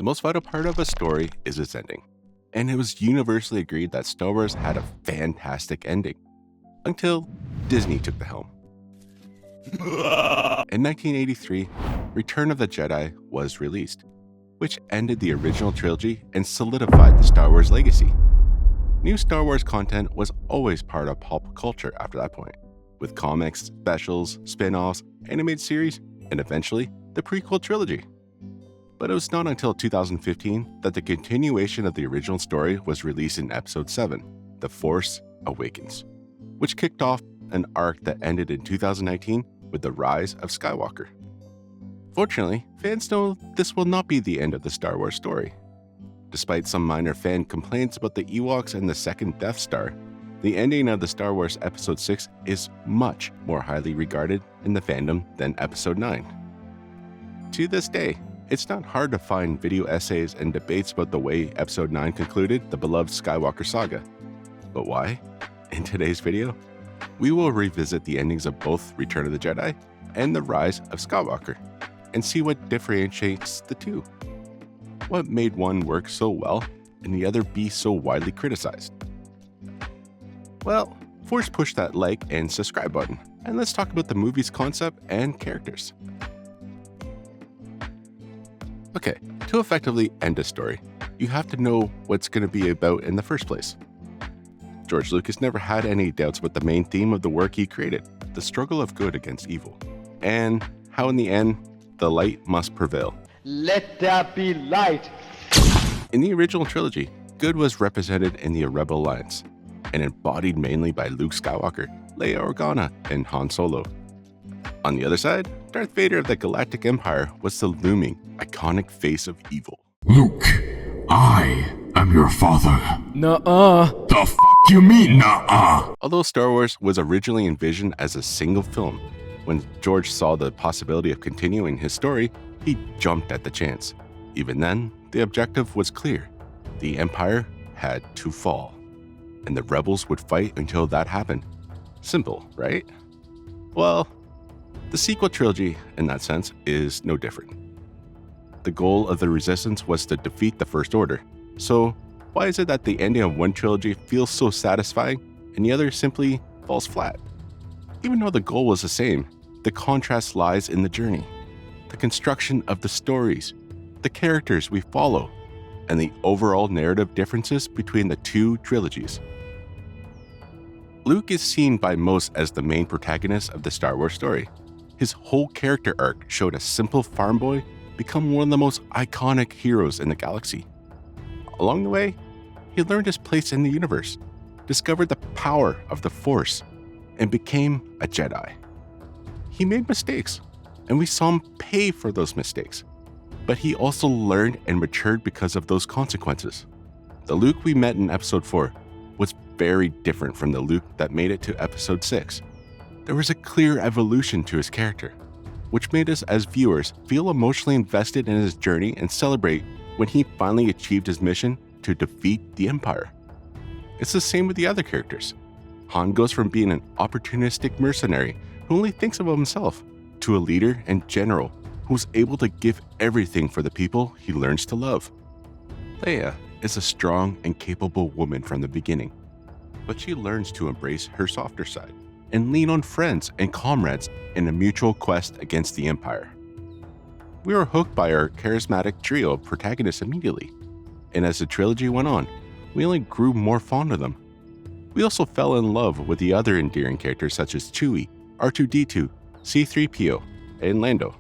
The most vital part of a story is its ending, and it was universally agreed that Star Wars had a fantastic ending, until Disney took the helm. In 1983, Return of the Jedi was released, which ended the original trilogy and solidified the Star Wars legacy. New Star Wars content was always part of pop culture after that point, with comics, specials, spin-offs, animated series, and eventually the prequel trilogy. But it was not until 2015 that the continuation of the original story was released in Episode 7, The Force Awakens, which kicked off an arc that ended in 2019 with the Rise of Skywalker. Fortunately, fans know this will not be the end of the Star Wars story. Despite some minor fan complaints about the Ewoks and the second Death Star, the ending of the Star Wars Episode 6 is much more highly regarded in the fandom than Episode 9. To this day, it's not hard to find video essays and debates about the way Episode 9 concluded the beloved Skywalker Saga. But why? In today's video, we will revisit the endings of both Return of the Jedi and the Rise of Skywalker, and see what differentiates the two. What made one work so well and the other be so widely criticized? Well, first push that like and subscribe button, and let's talk about the movie's concept and characters. Okay, to effectively end a story, you have to know what's going to be about in the first place. George Lucas never had any doubts about the main theme of the work he created, the struggle of good against evil, and how in the end, the light must prevail. Let there be light. In the original trilogy, good was represented in the Rebel Alliance, and embodied mainly by Luke Skywalker, Leia Organa, and Han Solo. On the other side, Darth Vader of the Galactic Empire was the looming, iconic face of evil. Luke, I am your father. Nuh-uh. The f*** you mean, nuh-uh? Although Star Wars was originally envisioned as a single film, when George saw the possibility of continuing his story, he jumped at the chance. Even then, the objective was clear. The Empire had to fall, and the rebels would fight until that happened. Simple, right? Well, the sequel trilogy, in that sense, is no different. The goal of the Resistance was to defeat the First Order, so why is it that the ending of one trilogy feels so satisfying and the other simply falls flat? Even though the goal was the same, the contrast lies in the journey, the construction of the stories, the characters we follow, and the overall narrative differences between the two trilogies. Luke is seen by most as the main protagonist of the Star Wars story. His whole character arc showed a simple farm boy become one of the most iconic heroes in the galaxy. Along the way, he learned his place in the universe, discovered the power of the Force, and became a Jedi. He made mistakes, and we saw him pay for those mistakes. But he also learned and matured because of those consequences. The Luke we met in Episode 4 was very different from the Luke that made it to Episode 6. There was a clear evolution to his character, which made us as viewers feel emotionally invested in his journey and celebrate when he finally achieved his mission to defeat the Empire. It's the same with the other characters. Han goes from being an opportunistic mercenary who only thinks about himself to a leader and general who's able to give everything for the people he learns to love. Leia is a strong and capable woman from the beginning, but she learns to embrace her softer side and lean on friends and comrades in a mutual quest against the Empire. We were hooked by our charismatic trio of protagonists immediately, and as the trilogy went on, we only grew more fond of them. We also fell in love with the other endearing characters such as Chewie, R2-D2, C-3PO, and Lando,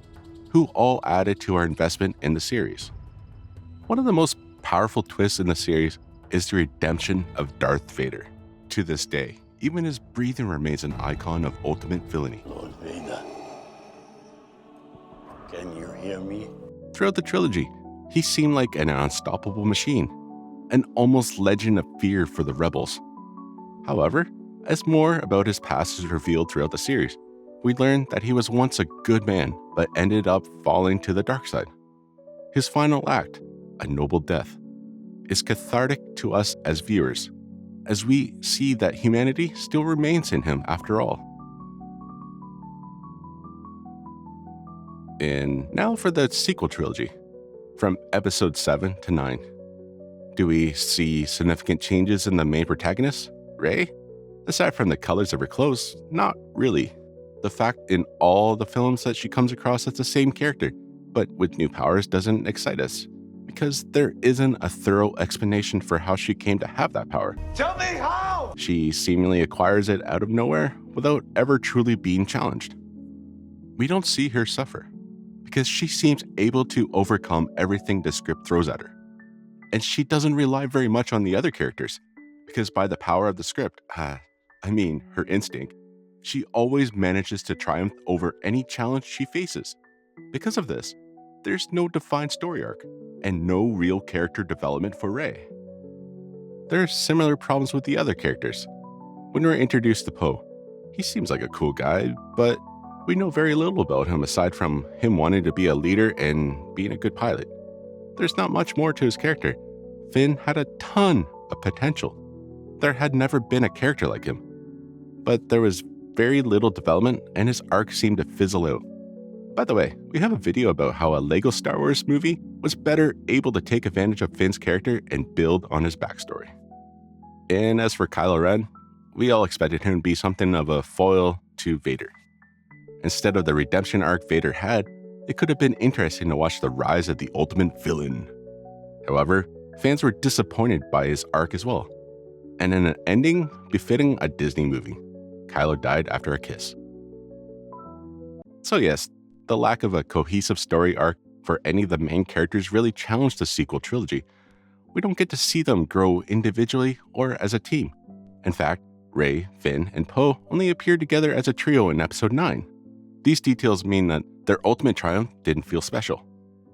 who all added to our investment in the series. One of the most powerful twists in the series is the redemption of Darth Vader. To this day, even his breathing remains an icon of ultimate villainy. Lord Vader, can you hear me? Throughout the trilogy, he seemed like an unstoppable machine, an almost legend of fear for the rebels. However, as more about his past is revealed throughout the series, we learn that he was once a good man, but ended up falling to the dark side. His final act, a noble death, is cathartic to us as viewers, as we see that humanity still remains in him after all. And now for the sequel trilogy. from episode 7 to 9. Do we see significant changes in the main protagonist, Rey? Aside from the colors of her clothes, not really. The fact in all the films that she comes across as the same character, but with new powers, doesn't excite us, because there isn't a thorough explanation for how she came to have that power. Tell me how! She seemingly acquires it out of nowhere without ever truly being challenged. We don't see her suffer, because she seems able to overcome everything the script throws at her. And she doesn't rely very much on the other characters, because by the power of the script, her instinct, she always manages to triumph over any challenge she faces. Because of this, there's no defined story arc, and no real character development for Rey. There are similar problems with the other characters. When we're introduced to Poe, he seems like a cool guy, but we know very little about him aside from him wanting to be a leader and being a good pilot. There's not much more to his character. Finn had a ton of potential. There had never been a character like him. But there was very little development, and his arc seemed to fizzle out. By the way, we have a video about how a Lego Star Wars movie was better able to take advantage of Finn's character and build on his backstory. And as for Kylo Ren, we all expected him to be something of a foil to Vader. Instead of the redemption arc Vader had, it could have been interesting to watch the rise of the ultimate villain. However, fans were disappointed by his arc as well. And in an ending befitting a Disney movie, Kylo died after a kiss. So yes, the lack of a cohesive story arc for any of the main characters really challenged the sequel trilogy. We don't get to see them grow individually or as a team. In fact, Rey, Finn, and Poe only appeared together as a trio in episode 9. These details mean that their ultimate triumph didn't feel special.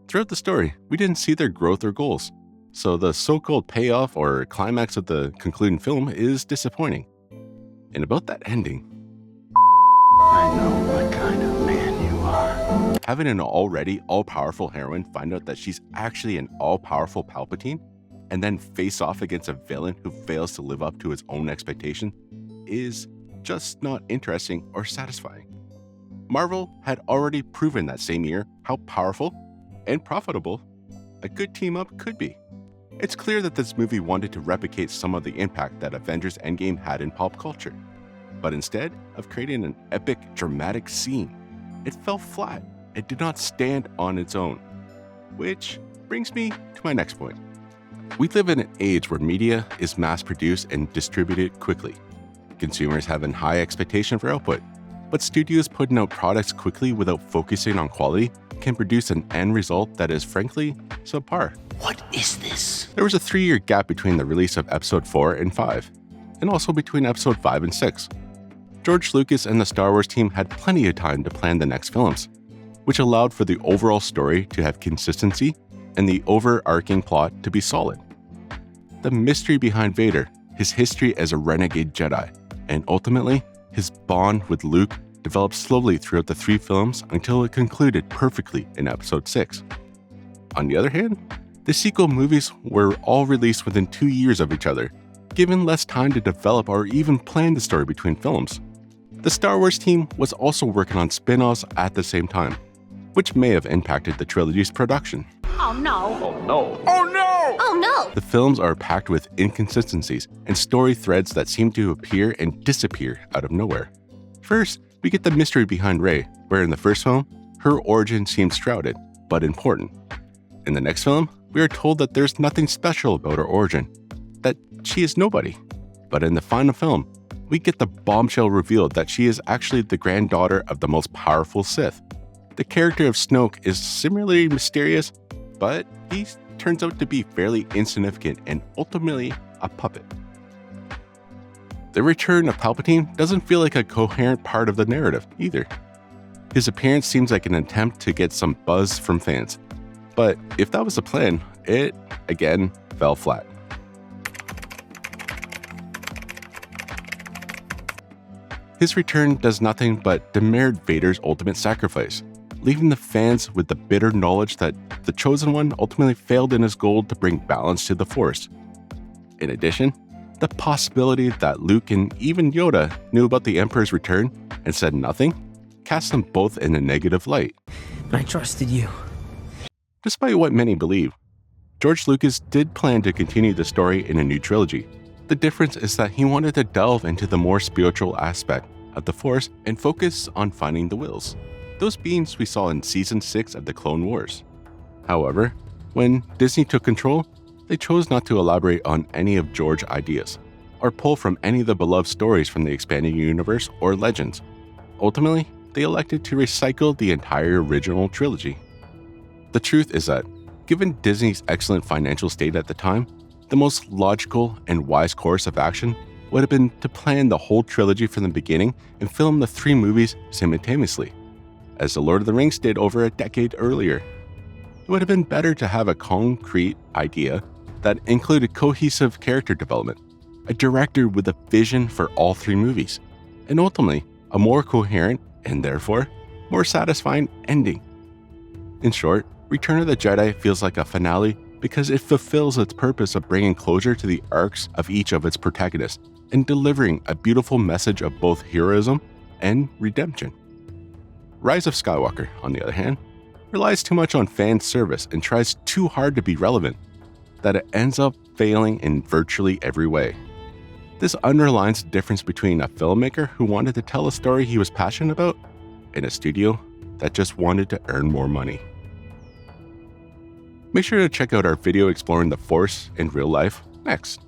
Throughout the story, we didn't see their growth or goals, so the so-called payoff or climax of the concluding film is disappointing. And about that ending, I know what kind of man you are. having an already all-powerful heroine find out that she's actually an all-powerful Palpatine, and then face off against a villain who fails to live up to his own expectation, is just not interesting or satisfying. Marvel had already proven that same year how powerful and profitable a good team-up could be. It's clear that this movie wanted to replicate some of the impact that Avengers Endgame had in pop culture. But instead of creating an epic, dramatic scene, it fell flat and did not stand on its own. Which brings me to my next point. We live in an age where media is mass-produced and distributed quickly. Consumers have a high expectation for output, but studios putting out products quickly without focusing on quality can produce an end result that is frankly subpar. What is this? There was a 3-year gap between the release of episode 4 and 5, and also between episode 5 and 6. George Lucas and the Star Wars team had plenty of time to plan the next films, which allowed for the overall story to have consistency and the overarching plot to be solid. The mystery behind Vader, his history as a renegade Jedi, and ultimately, his bond with Luke developed slowly throughout the 3 films until it concluded perfectly in episode 6. On the other hand, the sequel movies were all released within 2 years of each other, given less time to develop or even plan the story between films. The Star Wars team was also working on spin-offs at the same time, which may have impacted the trilogy's production. Oh no. Oh no. Oh no. Oh no. The films are packed with inconsistencies and story threads that seem to appear and disappear out of nowhere. First, we get the mystery behind Rey, where in the first film, her origin seems shrouded, but important. In the next film, we are told that there's nothing special about her origin, that she is nobody. But in the final film, we get the bombshell revealed that she is actually the granddaughter of the most powerful Sith. The character of Snoke is similarly mysterious, but he turns out to be fairly insignificant and ultimately a puppet. The return of Palpatine doesn't feel like a coherent part of the narrative either. His appearance seems like an attempt to get some buzz from fans, but if that was the plan, it, again, fell flat. His return does nothing but demerit Vader's ultimate sacrifice, leaving the fans with the bitter knowledge that the Chosen One ultimately failed in his goal to bring balance to the Force. In addition, the possibility that Luke and even Yoda knew about the Emperor's return and said nothing casts them both in a negative light. I trusted you. Despite what many believe, George Lucas did plan to continue the story in a new trilogy. The difference is that he wanted to delve into the more spiritual aspect of the Force and focus on finding the Wills, those beings we saw in Season 6 of the Clone Wars. However, when Disney took control, they chose not to elaborate on any of George's ideas, or pull from any of the beloved stories from the expanded universe or legends. Ultimately, they elected to recycle the entire original trilogy. The truth is that, given Disney's excellent financial state at the time, the most logical and wise course of action would have been to plan the whole trilogy from the beginning and film the 3 movies simultaneously, as The Lord of the Rings did over a decade earlier. It would have been better to have a concrete idea that included cohesive character development, a director with a vision for all 3 movies, and ultimately a more coherent and therefore more satisfying ending. In short, Return of the Jedi feels like a finale because it fulfills its purpose of bringing closure to the arcs of each of its protagonists and delivering a beautiful message of both heroism and redemption. Rise of Skywalker, on the other hand, relies too much on fan service and tries too hard to be relevant that it ends up failing in virtually every way. This underlines the difference between a filmmaker who wanted to tell a story he was passionate about and a studio that just wanted to earn more money. Make sure to check out our video exploring the Force in real life next.